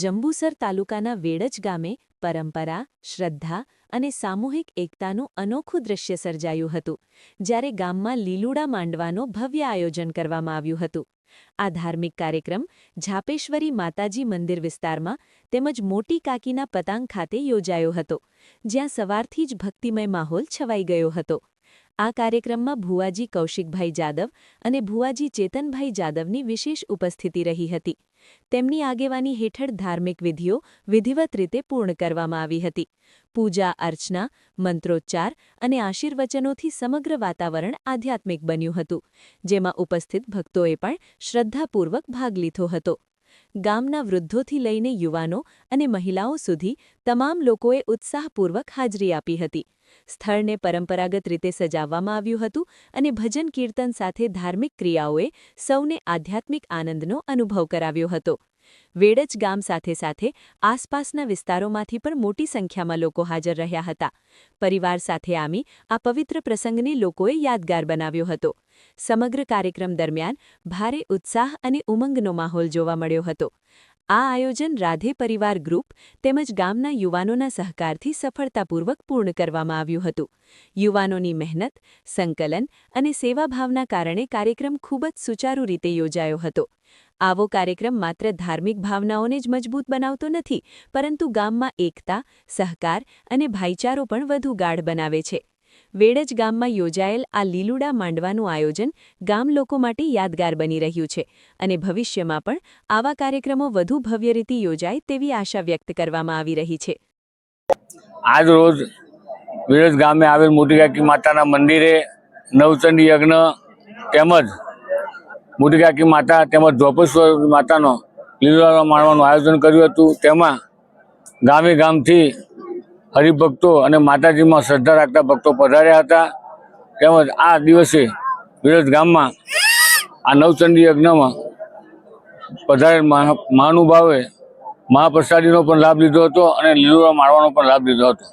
જંબુસર તાલુકાના વેડજ ગામે પરંપરા, શ્રદ્ધા અને સામૂહિક એકતાનું અનોખું દૃશ્ય સર્જાયું હતું, જ્યારે ગામમાં લીલુડા માંડવાનો ભવ્ય આયોજન કરવામાં આવ્યું હતું. આ ધાર્મિક કાર્યક્રમ ઝાપેશ્વરી માતાજી મંદિર વિસ્તારમાં તેમજ મોટી કાકીના પતાંગ ખાતે યોજાયો હતો, જ્યાં સવારથી જ ભક્તિમય માહોલ છવાઈ ગયો હતો. આ કાર્યક્રમમાં ભુવાજી કૌશિકભાઈ જાદવ અને ભુવાજી ચેતનભાઈ જાદવની વિશેષ ઉપસ્થિતિ રહી હતી. તેમની આગેવાની હેઠળ ધાર્મિક વિધિઓ વિધિવત રીતે પૂર્ણ કરવામાં આવી હતી. પૂજા અર્ચના, મંત્રોચ્ચાર અને આશીર્વચનોથી સમગ્ર વાતાવરણ આધ્યાત્મિક બન્યું હતું, જેમાં ઉપસ્થિત ભક્તોએ પણ શ્રદ્ધાપૂર્વક ભાગ લીધો હતો. ગામના વૃદ્ધોથી લઈને યુવાનો અને મહિલાઓ સુધી તમામ લોકોએ ઉત્સાહપૂર્વક હાજરી આપી હતી. સ્થળને પરંપરાગત રીતે સજાવવામાં આવ્યું હતું અને ભજન કીર્તન સાથે ધાર્મિક ક્રિયાઓએ સૌને આધ્યાત્મિક આનંદનો અનુભવ કરાવ્યો હતો. વેડજ ગામ સાથે સાથે આસપાસના વિસ્તારોમાંથી પણ મોટી સંખ્યામાં લોકો હાજર રહ્યા હતા. પરિવાર સાથે આવી આ પવિત્ર પ્રસંગને લોકોએ યાદગાર બનાવ્યો હતો. સમગ્ર કાર્યક્રમ દરમિયાન ભારે ઉત્સાહ અને ઉમંગનો માહોલ જોવા મળ્યો હતો. આ આયોજન રાધે પરિવાર ગ્રુપ તેમજ ગામના યુવાનોના સહકારથી સફળતાપૂર્વક પૂર્ણ કરવામાં આવ્યું હતું. યુવાનોની મહેનત, સંકલન અને સેવાભાવના કારણે કાર્યક્રમ ખૂબ જ સુચારુ રીતે યોજાયો હતો. આવો કાર્યક્રમ માત્ર ધાર્મિક ભાવનાઓને જ મજબૂત બનાવતો નથી, પરંતુ ગામમાં એકતા, સહકાર અને ભાઈચારો પણ વધુ ગાઢ બનાવે છે. વેડજ ગામમાં યોજાયેલ આ લીલુડા માંડવાનું આયોજન ગામ લોકો માટે યાદગાર બની રહ્યું છે અને ભવિષ્યમાં પણ આવા કાર્યક્રમો વધુ ભવ્ય રીતે યોજાય તેવી આશા વ્યક્ત કરવામાં આવી રહી છે. આજ રોજ વેડજ ગામે આવેલ મોટી કાકી માતાના મંદિરે નવચંડી યજ્ઞ તેમજ મોટી કાકી માતા તેમજ ઝાપેશ્વરી માતાનો લીલુડા માણવાનું આયોજન કર્યું હતું. તેમાં ગામે ગામથી હરિભક્તો અને માતાજીમાં શ્રદ્ધા રાખતા ભક્તો પધાર્યા હતા. તેમજ આ દિવસે વેડજ ગામમાં આ નવચંડી યજ્ઞમાં પધારેલ મહાનુભાવે મહાપ્રસાદીનો પણ લાભ લીધો હતો અને લીલુડા માણવાનો પણ લાભ લીધો હતો.